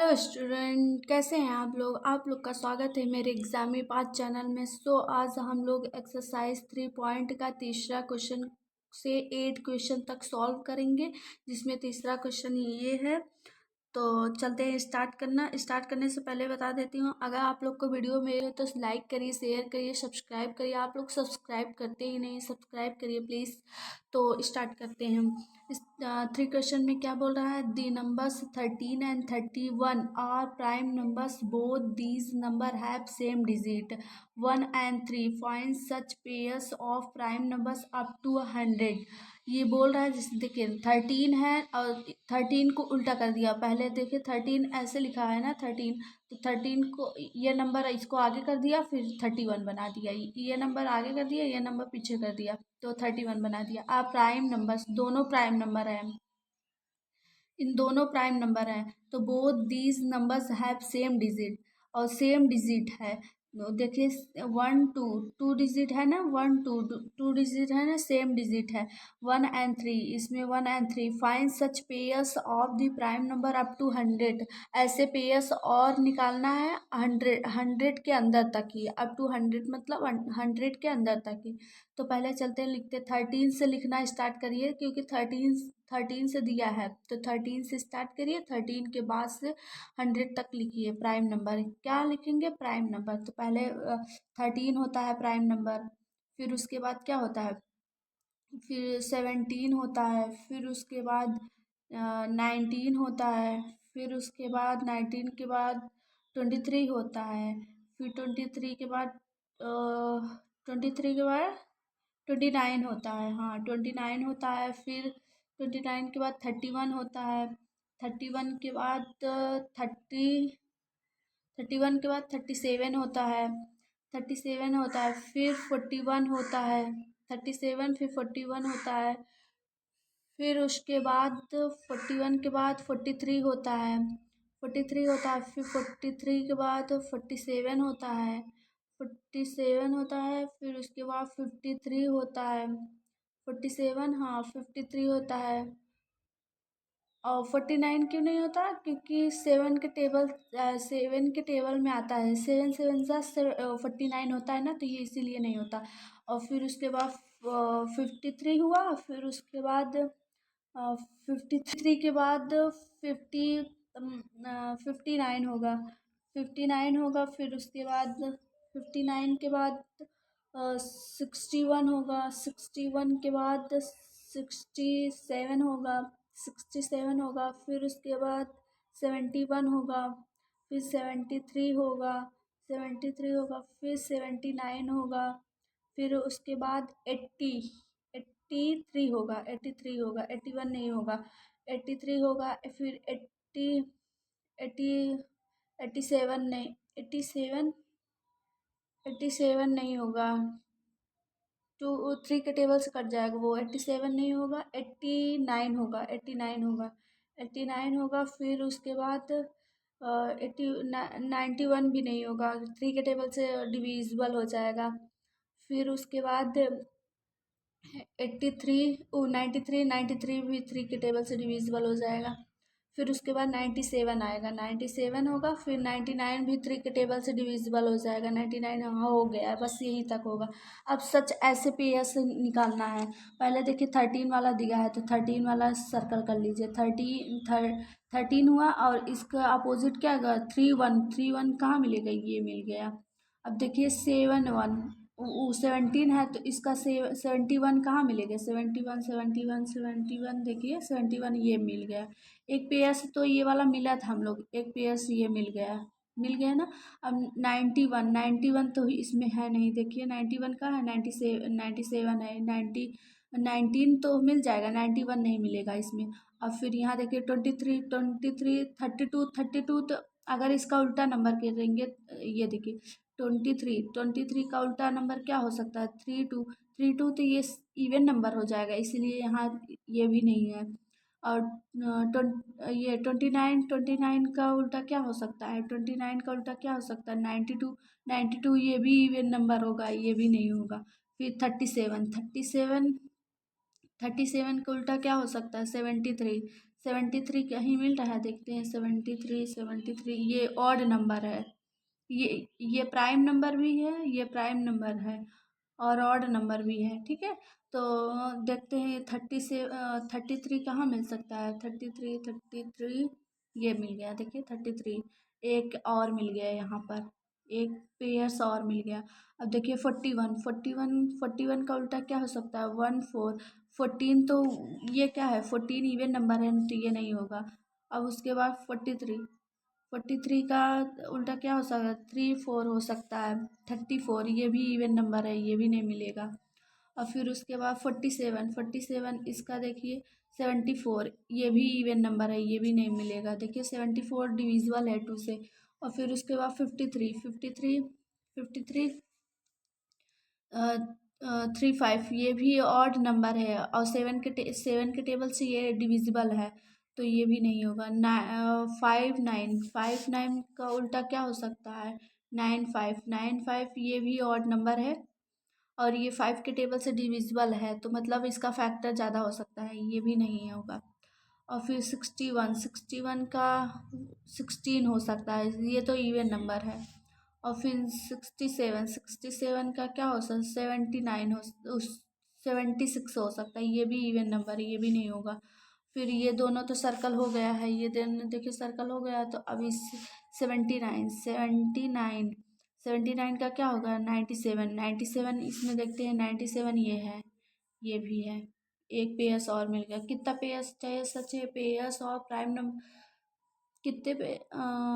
Hello student, कैसे हैं आप लोग का स्वागत है मेरे एग्जामी पास चैनल में। आज हम लोग एक्सरसाइज 3 का तीसरा क्वेश्चन से 8 क्वेश्चन तक सॉल्व करेंगे, जिसमें तीसरा क्वेश्चन ये है। तो चलते हैं स्टार्ट करने से पहले बता देती हूँ, अगर आप लोग को वीडियो मिले तो लाइक करिए, शेयर करिए, सब्सक्राइब करिए। आप लोग सब्सक्राइब करते ही नहीं, सब्सक्राइब करिए प्लीज़। तो स्टार्ट करते हैं हम। इस 3 क्वेश्चन में क्या बोल रहा है? The numbers 13 and 31 are prime numbers, both these number have same digit 1 and 3, find such pairs of prime numbers up to 100। ये बोल रहा है, जैसे देखिए 13 है और 13 को उल्टा कर दिया। पहले देखिए 13 ऐसे लिखा है ना, 13, तो 13 को ये नंबर इसको आगे कर दिया, फिर 31 बना दिया। ये नंबर आगे कर दिया, ये नंबर पीछे कर दिया, तो 31 बना दिया। अब प्राइम नंबर्स, दोनों प्राइम नंबर हैं, इन दोनों प्राइम नंबर हैं, तो both these numbers have same digit, और सेम डिजिट है। देखिए 1 2 2 डिजिट है ना, 1 2 2 डिजिट है ना, सेम डिजिट है। 1 and 3, इसमें 1 and 3, find such pairs of the prime number up to 100। ऐसे पेयर्स और निकालना है 100 के अंदर तक ही, अप टू 100 मतलब 100 के अंदर तक ही। तो पहले चलते हैं, लिखते 13 से लिखना स्टार्ट करिए, क्योंकि 13 से दिया है, तो 13 से स्टार्ट करिए। 13 के बाद से 100 तक लिखिए। प्राइम नंबर क्या लिखेंगे? Prime number. तो पहले 13 होता है प्राइम नंबर, फिर उसके बाद क्या होता है, फिर 17 होता है, फिर उसके बाद 19 होता है, फिर उसके बाद 19 के बाद 23 होता है, फिर 23 के बाद 23 के बाद 29 होता है। हाँ, 29 होता है, फिर 29 के बाद 31 होता है, 31 के बाद 31 के बाद 37 होता है, 37 होता है, फिर 41 होता है, 37 फिर 41 होता है, फिर उसके बाद 41 के बाद 43 होता है, 43 होता है, फिर 43 के बाद 47 होता है, 47 होता है, फिर उसके बाद 53 होता है, 47, हाँ 53 होता है। और 49 क्यों नहीं होता? क्योंकि 7 के टेबल में आता है, 7 7 जा 49 होता है ना, तो ये इसीलिए नहीं होता। और फिर उसके बाद 53 हुआ, फिर उसके बाद 53 के बाद 59 होगा, 59 होगा, फिर उसके बाद 59 के बाद 61 होगा, 61 के बाद 67 होगा, 67 होगा, फिर उसके बाद 71 होगा, फिर 73 होगा, 73 होगा, फिर 79 होगा, फिर उसके बाद 83 होगा, 83 होगा, 81 नहीं होगा, 83 होगा, फिर 80 87 नहीं, 87 नहीं होगा, 3 के टेबल से कट जाएगा वो। 87 नहीं होगा, 89 होगा, 89 होगा, 89 होगा, फिर उसके बाद 91 भी नहीं होगा, 3 के टेबल से डिविजिबल हो जाएगा। फिर उसके बाद 83 93 भी 3 के टेबल से डिविजिबल हो जाएगा। फिर उसके बाद 97 आएगा, 97 होगा, फिर 99 भी 3 के टेबल से डिविजिबल हो जाएगा। 99 हाँ हो गया, बस यही तक होगा। अब सच ऐसे पेयर्स निकालना है। पहले देखिए 13 वाला दिया है, तो 13 वाला सर्कल कर लीजिए। 13 हुआ, और इसका अपोजिट क्या होगा? 3 1 कहाँ मिलेगा? ये मिल गया। अब देखिए 7 1 17 है, तो इसका 71 कहाँ मिलेगा? 71 71 71, देखिए 71 ये मिल गया। एक पेयर से तो ये वाला मिला था हम लोग, एक पेयर से ये मिल गया ना। अब 91 तो इसमें है नहीं, देखिए 91 का है, 97 है, 19 तो मिल जाएगा, 91 नहीं मिलेगा इसमें। अब फिर यहाँ देखिए 23 32 तो अगर इसका उल्टा नंबर करेंगे, ये देखिए 23 का उल्टा नंबर क्या हो सकता है? 32 तो ये इवन नंबर हो जाएगा, इसीलिए यहाँ ये भी नहीं है। और ये 29 का उल्टा क्या हो सकता है? 29 का उल्टा क्या हो सकता है? 92 ये भी इवन नंबर होगा, ये भी नहीं होगा। फिर 37 का उल्टा क्या हो सकता है? 73 73 कहीं मिल रहा है, देखते हैं। 73 ये ऑड नंबर है। ये प्राइम नंबर भी है, ये प्राइम नंबर है और ऑड नंबर भी है, ठीक है। तो देखते हैं 33 कहाँ मिल सकता है। 33 ये मिल गया, देखिए 33। एक और मिल गया यहाँ पर, एक पेयर्स और मिल गया। अब देखिए 41 का उल्टा क्या हो सकता है, 14। 14 तो ये क्या है, 14 इवन नंबर है तो ये नहीं होगा। अब उसके बाद 43 का उल्टा क्या हो सकता है, 34 हो सकता है। 34 ये भी इवन नंबर है, ये भी नहीं मिलेगा। और फिर उसके बाद 47 इसका देखिए 74 ये भी इवन नंबर है, ये भी नहीं मिलेगा। देखिए 74 डिविजिबल है 2 से। और फिर उसके बाद 53 35 ये भी ऑड नंबर है और 7 के टेबल से ये डिविजिबल है, तो ये भी नहीं होगा। 59 का उल्टा क्या हो सकता है, 95 ये भी ऑड नंबर है और ये 5 के टेबल से डिविजिबल है, तो मतलब इसका फैक्टर ज़्यादा हो सकता है, ये भी नहीं होगा। और फिर 61 का 16 हो सकता है, ये तो इवन नंबर है। और फिर 67 का क्या हो सकता है, 79 76 हो सकता है, ये भी इवन नंबर है, ये भी नहीं होगा। फिर ये दोनों तो सर्कल हो गया है, ये दोनों देखिए सर्कल हो गया है। तो अभी 79 का क्या होगा, 97 इसमें देखते हैं। 97 ये है, ये भी है। एक पेयर्स और मिल गया, कितना पेयर्स चाहिए, सच है पेयर्स और प्राइम नंबर कितने पे,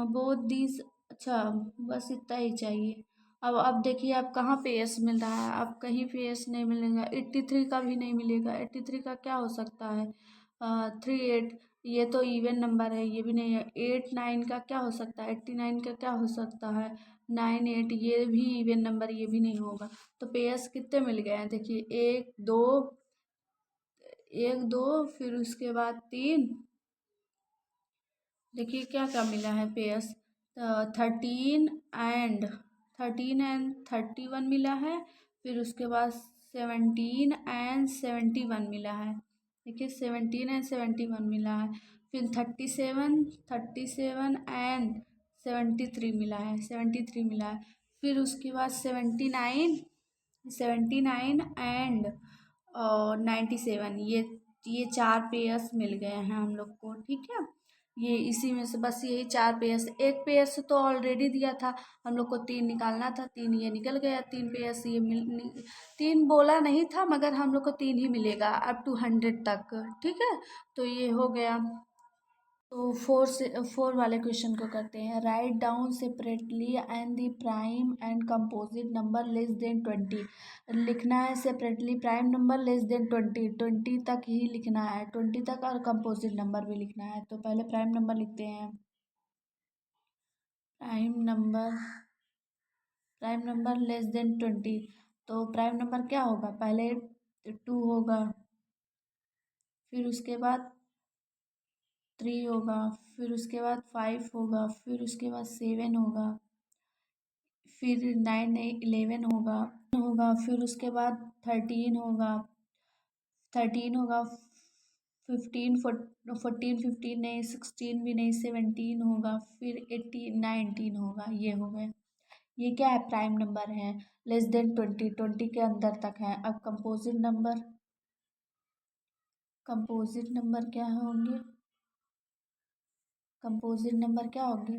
बोथ दीज, अच्छा बस इतना ही चाहिए। अब देखिए अब कहाँ पेयर्स मिल रहा है, अब कहीं पेयर्स नहीं मिलेगा। 83 का भी नहीं मिलेगा। 83 का क्या हो सकता है, 38 ये तो इवन नंबर है, ये भी नहीं है। 89 का क्या हो सकता है, 89 का क्या हो सकता है, 98 ये भी इवन नंबर, ये भी नहीं होगा। तो पेयर्स कितने मिल गए हैं, देखिए एक दो फिर उसके बाद तीन। देखिए क्या क्या मिला है पेयर्स, 13 एंड 31 मिला है। फिर उसके बाद 17 एंड 71 मिला है। देखिए 17 एंड 71 मिला है। फिर 37 एंड 73 मिला है, 73 मिला है। फिर उसके बाद 79 एंड 97 ये चार पेयर्स मिल गए हैं हम लोग को, ठीक है। ये इसी में से बस यही चार पेयर्स, एक पेयर से तो ऑलरेडी दिया था हम लोग को, तीन निकालना था, तीन ये निकल गया। तीन पेयर्स ये तीन बोला नहीं था, मगर हम लोग को तीन ही मिलेगा अप टू 100 तक, ठीक है। तो ये हो गया। तो 4 वाले क्वेश्चन को करते हैं। Write down separately and the prime and composite number less than 20। लिखना है separately prime number less than 20 तक ही लिखना है, 20 तक, और कंपोजिट नंबर भी लिखना है। तो पहले प्राइम नंबर लिखते हैं। प्राइम नंबर लेस देन 20, तो प्राइम नंबर क्या होगा, पहले 2 होगा, फिर उसके बाद 3 होगा, फिर उसके बाद 5 होगा, फिर उसके बाद 7 होगा, फिर 9 नहीं 11 होगा, फिर उसके बाद 13 होगा, 14 नहीं, 16 भी नहीं, 17 होगा, फिर 18 19 होगा, ये हो गए। ये क्या है, प्राइम नंबर है, लेस देन 20 के अंदर तक है। अब कंपोजिट नंबर क्या होंगे, कंपोजिट नंबर क्या होंगे,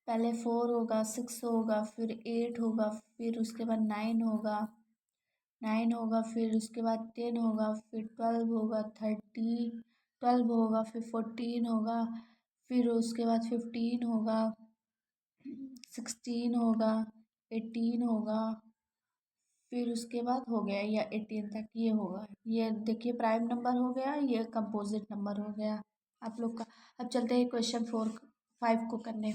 पहले 4 होगा, 6 होगा, फिर 8 होगा, फिर उसके बाद 9 होगा, फिर उसके बाद 10 होगा, फिर 12 होगा, 12 होगा, फिर 14 होगा, फिर उसके बाद 15 होगा, 16 होगा, 18 होगा, फिर उसके बाद हो गया या 18 तक ये होगा। ये देखिए प्राइम नंबर हो गया, ये कंपोजिट नंबर हो गया आप लोग का। अब चलते हैं क्वेश्चन 5 को करने।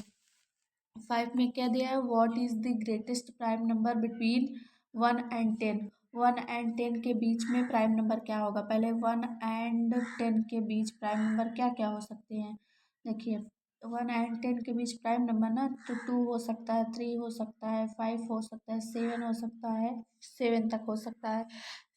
5 में क्या दिया है, what is the greatest prime number between 1 and 10। 1 and 10 के बीच में प्राइम नंबर क्या होगा, पहले 1 and 10 के बीच प्राइम नंबर क्या क्या हो सकते हैं। देखिए 1 and 10 के बीच प्राइम नंबर ना, तो 2 हो सकता है, 3 हो सकता है, 5 हो सकता है, 7 हो सकता है, 7 तक हो सकता है।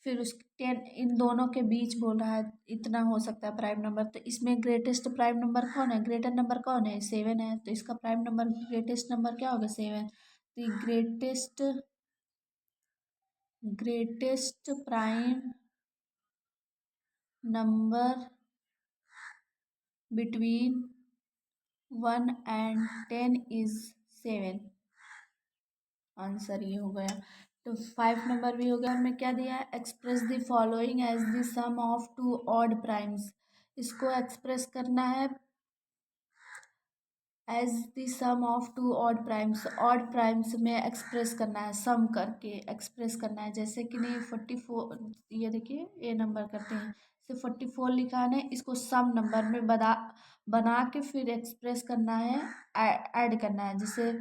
फिर उस 10 इन दोनों के बीच बोल रहा है इतना हो सकता है प्राइम नंबर। तो इसमें ग्रेटेस्ट प्राइम नंबर कौन है, ग्रेटर नंबर कौन है, 7 है। तो इसका प्राइम नंबर ग्रेटेस्ट नंबर क्या होगा, 7। तो greatest prime number between 1 and 10 is 7। Answer ये हो गया। तो 5 नंबर भी हो गया। हमें क्या दिया है, express the following as the sum of two odd primes. इसको एक्सप्रेस करना है as the sum of two odd primes में एक्सप्रेस करना है, सम करके एक्सप्रेस करना है। जैसे कि नहीं 44, ये देखिए ये नंबर करते हैं, से 44 लिखा है, इसको सम नंबर में बना के फिर एक्सप्रेस करना है, ऐड करना है। जैसे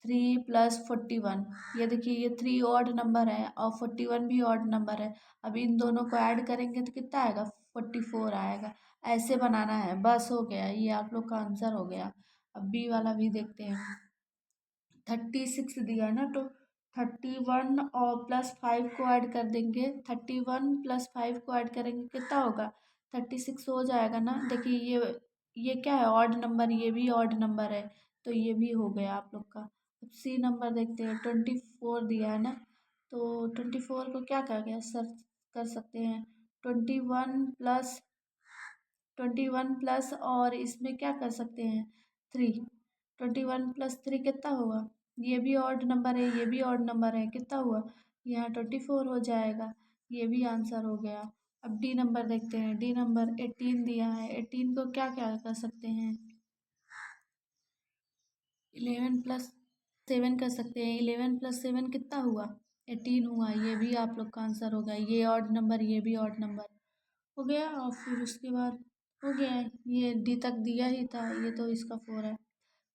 3 + 41, ये देखिए ये 3 ऑड नंबर है और 41 भी ऑड नंबर है। अब इन दोनों को ऐड करेंगे तो कितना आएगा, 44 आएगा। ऐसे बनाना है, बस हो गया, ये आप लोग का आंसर हो गया। अब बी वाला भी देखते हैं। 36 दिया है ना, तो 31 और +5 को ऐड कर देंगे। 31 + 5 को ऐड करेंगे कितना होगा, 36 हो जाएगा ना। देखिए ये क्या है, ऑड नंबर, ये भी ऑड नंबर है, तो ये भी हो गया आप लोग का। अब सी नंबर देखते हैं। 24 दिया है ना, तो 24 को क्या कर गया, सर्च कर सकते हैं। 21 प्लस और इसमें क्या कर सकते हैं, 3। 21 + 3 कितना होगा, ये भी ऑड नंबर है, ये भी ऑड नंबर है, कितना हुआ, यहाँ 24 हो जाएगा। ये भी आंसर हो गया। अब डी नंबर देखते हैं। डी नंबर 18 दिया है। 18 को क्या क्या कर सकते हैं, 11 + 7 कर सकते हैं। 11 + 7 कितना हुआ, 18 हुआ। ये भी आप लोग का आंसर होगा। ये ऑड नंबर, ये भी ऑड नंबर हो गया। और फिर उसके बाद हो गया है, ये डी तक दिया ही था, ये तो इसका 4 है।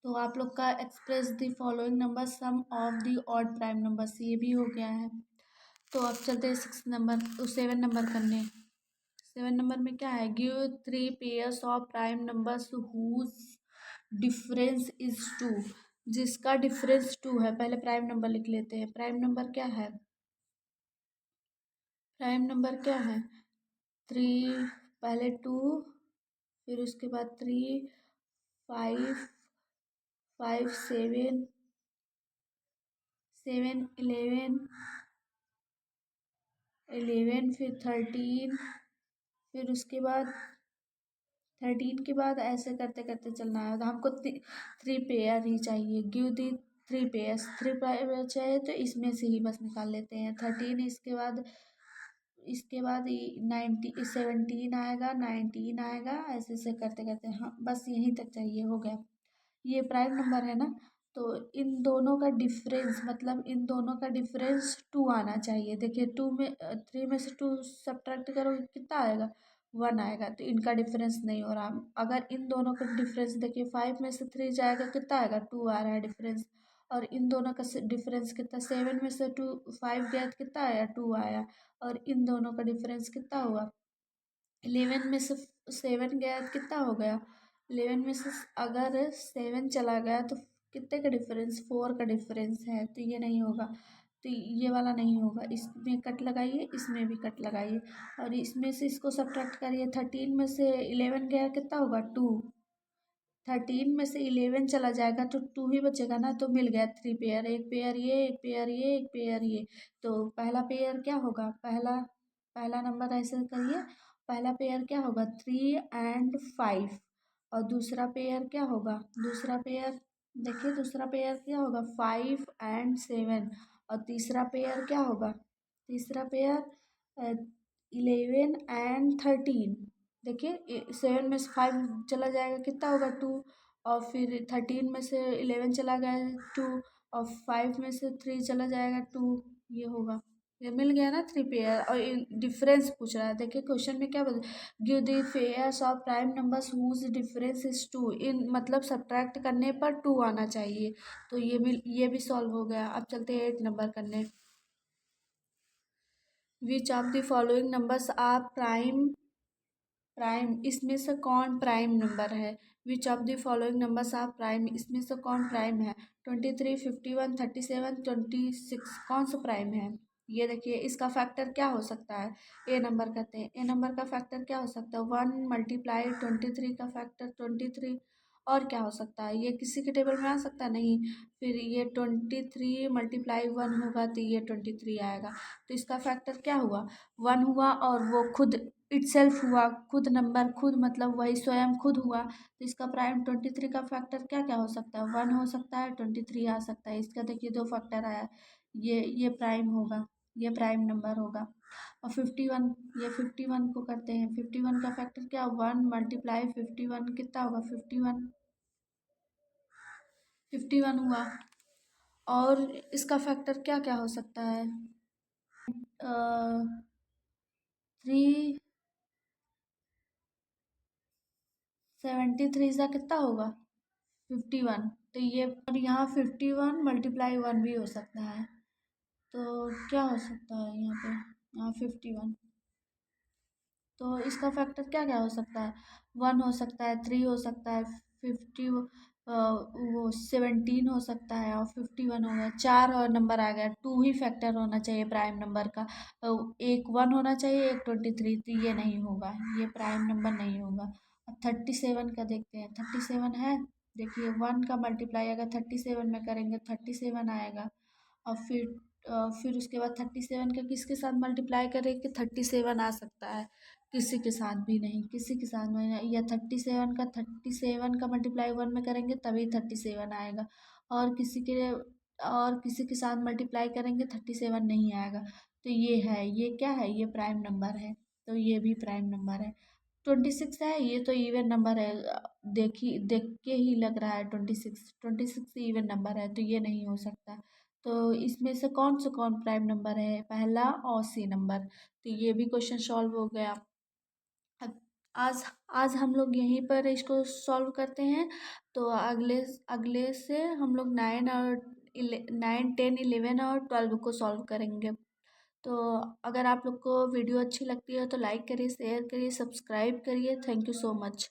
तो आप लोग का express the following number sum of the odd prime numbers, ये भी हो गया है। तो अब चलते हैं 6 नंबर 7 नंबर करने। 7 नंबर में क्या है, give 3 pairs of prime numbers whose difference is 2। जिसका डिफरेंस 2 है, पहले प्राइम नंबर लिख लेते हैं। प्राइम नंबर क्या है, प्राइम नंबर क्या है, 3, पहले 2, फिर उसके बाद 3, 5, 5, 7, 7, 11, फिर 13, फिर उसके बाद 13 के बाद ऐसे करते करते चलना है। तो हमको 3 पेयर ही चाहिए। गिव दी 3 पेयर्स, 3 पेयर चाहिए, तो इसमें से ही बस निकाल लेते हैं। 13, इसके बाद 17 आएगा, 19 आएगा, ऐसे ऐसे करते करते, हाँ बस यहीं तक चाहिए, हो गया। ये प्राइम नंबर है ना, तो इन दोनों का डिफरेंस, मतलब इन दोनों का डिफरेंस 2 आना चाहिए। देखिए 3 में से 2 सब्ट्रैक्ट करोगे कितना आएगा, 1 आएगा। तो इनका डिफरेंस नहीं हो रहा। अगर इन दोनों का डिफरेंस देखिए, 5 में से 3 जाएगा कितना आएगा, 2 आ रहा है डिफरेंस। और इन दोनों का डिफरेंस कितना, 7 में से 5 गया तो कितना आया, 2 आया। और इन दोनों का डिफरेंस कितना हुआ, 11 में से 7 गया तो कितना हो गया, 11 में से अगर 7 चला गया तो कितने का डिफरेंस, 4 का डिफरेंस है। तो ये नहीं होगा, तो ये वाला नहीं होगा। इसमें कट लगाइए, इसमें भी कट लगाइए, और इसमें से इसको सब्ट्रैक्ट करिए। 13 में से 11 गया कितना होगा, 2। 13 में से 11 चला जाएगा तो 2 ही बचेगा ना, तो मिल गया 3 पेयर। एक पेयर ये, एक पेयर ये, एक पेयर ये। तो पहला पेयर क्या होगा, पहला पहला नंबर ऐसे करिए, पहला पेयर क्या होगा, 3 and 5। और दूसरा पेयर क्या होगा, दूसरा पेयर देखिए, दूसरा पेयर क्या होगा, 5 and 7। और तीसरा पेयर क्या होगा, तीसरा पेयर 11 and 13। देखिए 7 में से 5 चला जाएगा कितना होगा, 2। और फिर 13 में से 11 चला गया 2। और 5 में से 3 चला जाएगा 2। ये होगा, ये मिल गया ना 3 पेयर। और डिफरेंस पूछ रहा है। देखिए क्वेश्चन में क्या बोल, give the pairs of prime numbers whose difference is 2। इन मतलब सब्ट्रैक्ट करने पर 2 आना चाहिए। तो ये भी सॉल्व हो गया। अब चलते हैं 8 नंबर करने। Which of the following numbers are prime, इसमें से कौन प्राइम नंबर है। Which of the following numbers are prime, इसमें से कौन प्राइम है। 23, 51, 37, 26 कौन सा प्राइम है। ये देखिए इसका फैक्टर क्या हो सकता है, ए नंबर कहते हैं। ए नंबर का फैक्टर क्या हो सकता है, 1 × 23 का फैक्टर 23। और क्या हो सकता है, ये किसी के टेबल में आ सकता है नहीं। फिर ये 23 × 1 होगा तो ये 23 आएगा। तो इसका फैक्टर क्या हुआ, 1 हुआ, और वो खुद इटसेल्फ हुआ, खुद नंबर, खुद मतलब वही स्वयं खुद हुआ। तो इसका प्राइम 23 का फैक्टर क्या क्या हो सकता है, 1 हो सकता है, 23 आ सकता है। इसका देखिए दो फैक्टर आया, ये प्राइम होगा, ये प्राइम नंबर होगा। और 51, ये 51 को करते हैं। 51 का फैक्टर क्या, 1 × 51 कितना होगा, 51 हुआ। और इसका फैक्टर क्या क्या हो सकता है, 373 सा कितना होगा, 51। तो ये, और यहाँ 51 × 1 भी हो सकता है। तो क्या हो सकता है यहाँ पे, यहाँ 51, तो इसका फैक्टर क्या क्या हो सकता है, 1 हो सकता है, 3 हो सकता है, 50 वो 17 हो सकता है, और 51 हो गया। चार और नंबर आ गया, 2 ही फैक्टर होना चाहिए प्राइम नंबर का। एक 1 होना चाहिए, एक 23। तो ये नहीं होगा, ये प्राइम नंबर नहीं होगा। अब 37 का देखते हैं, 37 है। देखिए 1 का मल्टीप्लाई अगर 37 में करेंगे 37 आएगा। और फिर उसके बाद 37 का किसके साथ मल्टीप्लाई करेंगे, 37 आ सकता है। किसी के साथ भी नहीं, किसी के साथ में नहीं, या 37 का मल्टीप्लाई 1 में करेंगे तभी 37 आएगा। और किसी के साथ मल्टीप्लाई करेंगे 37 नहीं आएगा। तो ये है, ये क्या है, ये प्राइम नंबर है। तो ये भी प्राइम नंबर है। 26 है, ये तो इवन नंबर है। देख के ही लग रहा है 26 इवन नंबर है, तो ये नहीं हो सकता। तो इसमें से कौन प्राइम नंबर है, पहला और सी नंबर। तो ये भी क्वेश्चन सॉल्व हो गया। अब आज आज हम लोग यहीं पर इसको सॉल्व करते हैं। तो अगले अगले से हम लोग 9, 10, 11 और 12 को सॉल्व करेंगे। तो अगर आप लोग को वीडियो अच्छी लगती है तो लाइक करिए, शेयर करिए, सब्सक्राइब करिए। Thank you so much.